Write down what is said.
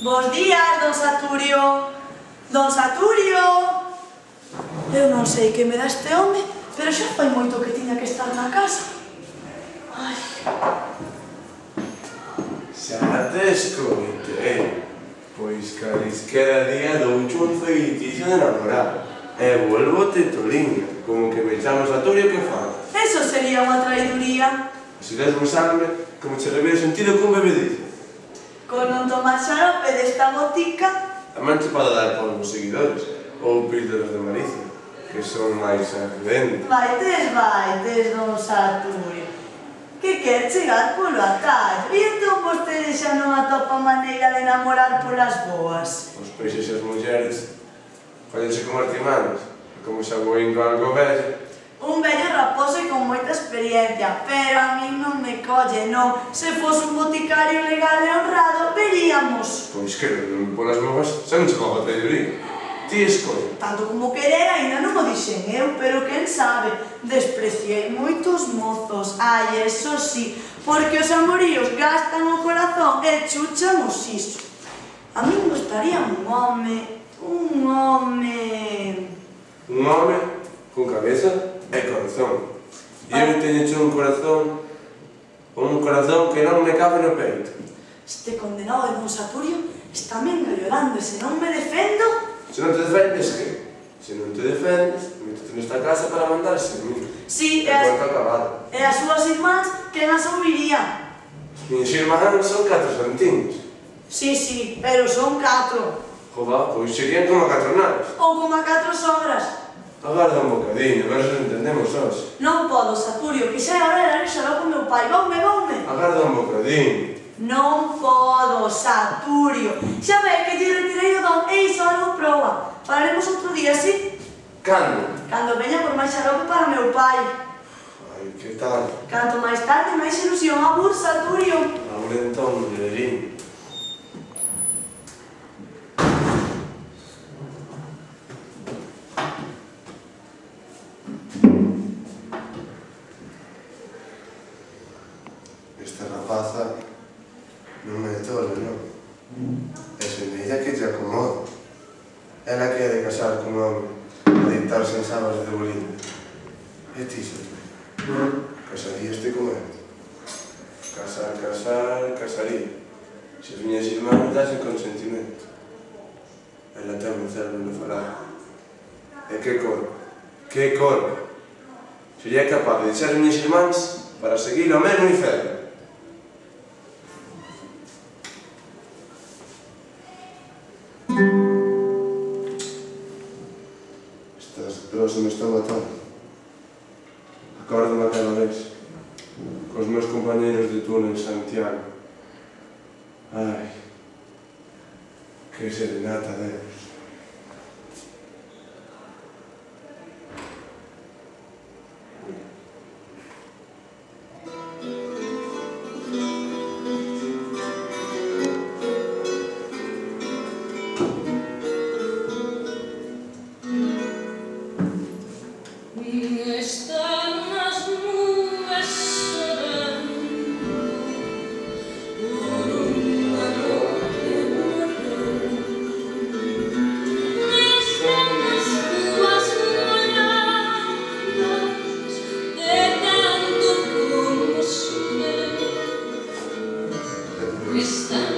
Bos días, don Saturio. Don Saturio. Eu non sei que me dá este home, pero xa fai moito que tiña que estar na casa. Ai. Xa te escoitei. Pois calisquera día douche un feitizo de namorar. E volvote toliña, como que me chamo Saturio que faz. Eso sería unha traiduría. Se des un salve, como che revira o sentido cun bebedizo. Con non tomar xarope desta botica. Tamén che pode dar por os seguidores, ou píldoras de malicia, que son máis ardentes. Vaites, don Saturio. Que quer chegar polo atallo. E entón vostede xa non atopa maneira de enamorar polas boas. Os peixes e as mulleres fallense como artimanos, como xa vou indo algo vello. Un vello raposo e con moita experiencia, pero a min non me colle, non. Se fose un boticario legal e honrado, veríamos. Pois que, polas boas, xa non chegou a traidoría. Ti escolle. Tanto como querer, ainda non o dixen eu, pero quen sabe, despreciei moitos mozos. Ai, eso sí, porque os amoríos gastan o corazón e chuchan os iso. A min gustaría un home con cabeza e corazón. E eu teño un corazón que non me cabe no peito. Este condenado de don Saturio está me engallolando e se non me defendo... Se non te defendes, que? Se non te defendes, métete nesta casa para mandarse a mí. Sí, e as súas irmáns quen as ouviría? As miñas irmáns son 4 santinos. Sí, pero son 4. Jova, pois serían como 4 naves. Ou como 4 sogras. Agarda un bocadinho, a ver se entendemos hoxe. Non podo, Saturio, que xa é hora de dar xaló con meu pai. Voume. Agarda un bocadinho. Non podo, Saturio. Xa ve que lle retirei o don e iso algo proba. Falaremos outro día, sí? Cando? Cando veña por máis xarope para meu pai. Ai, que tal? Canto máis tarde, máis ilusión. Abur, Saturio. Abur entón, mullerín. Esta rapaza non é tola, non? É semella que te acomoda. Ela quere casar con home, a deitarse en sabas de bolinda. E ti, Saturio, casaríaste con ela? Casaría. Se as miñas irmãs dasen consentimento. Ela ten un cérebro no falar. E que corpo? Sería capaz de deixar as miñas irmãs para seguir o mesmo inferno. Estas dores me están matando. Acórdame aquela vez, cos meus compañeros de turno en Santiago. Ai, que serenata deles. Están las nubes llorando por una noche morena. Están las uvas moradas de tanto como suben. Están